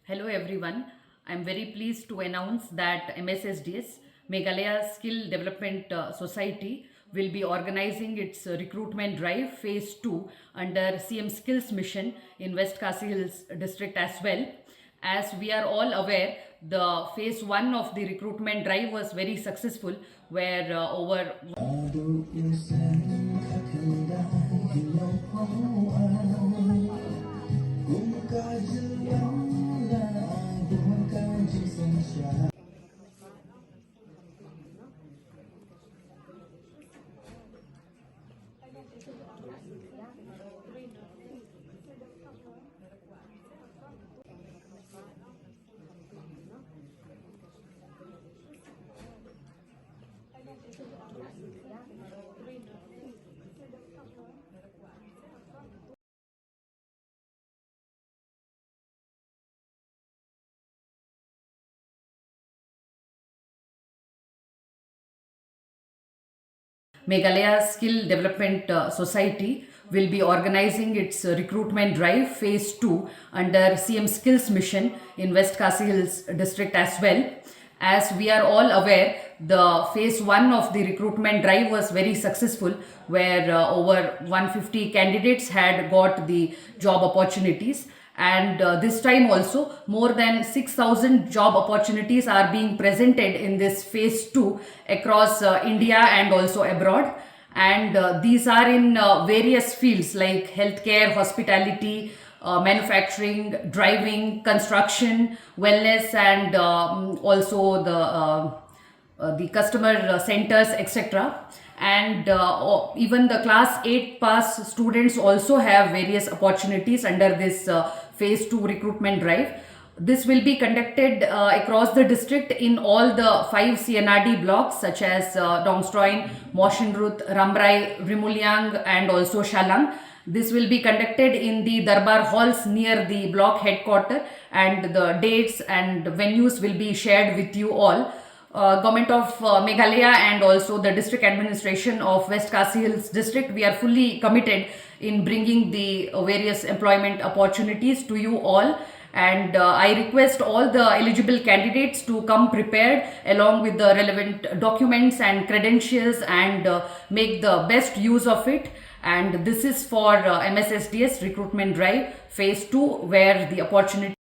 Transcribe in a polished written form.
Hello everyone. I'm very pleased to announce that MSSDS, Meghalaya Skill Development Society, will be organizing its recruitment drive phase 2 under CM Skills Mission in West Khasi Hills district as well. As we are all aware, the phase 1 of the recruitment drive was very successful, where over Meghalaya Skill Development Society will be organizing its recruitment drive phase 2 under CM Skills Mission in West Khasi Hills district as well. As we are all aware, the phase 1 of the recruitment drive was very successful, where over 150 candidates had got the job opportunities, and this time also more than 6,000 job opportunities are being presented in this phase 2 across India and also abroad. And these are in various fields like healthcare, hospitality, manufacturing, driving, construction, wellness, and also the customer centers, etc. And even the class 8 pass students also have various opportunities under this phase 2 recruitment drive. This will be conducted across the district in all the 5 CNRD blocks such as Dongstoin, Moshinruth, Ramrai, Rimulyang, and also Shalang. This will be conducted in the Darbar halls near the block headquarter, and the dates and venues will be shared with you all. Government of Meghalaya and also the district administration of West Khasi Hills district, we are fully committed in bringing the various employment opportunities to you all. And I request all the eligible candidates to come prepared along with the relevant documents and credentials, and make the best use of it. And this is for MSSDS recruitment drive phase 2, where the opportunity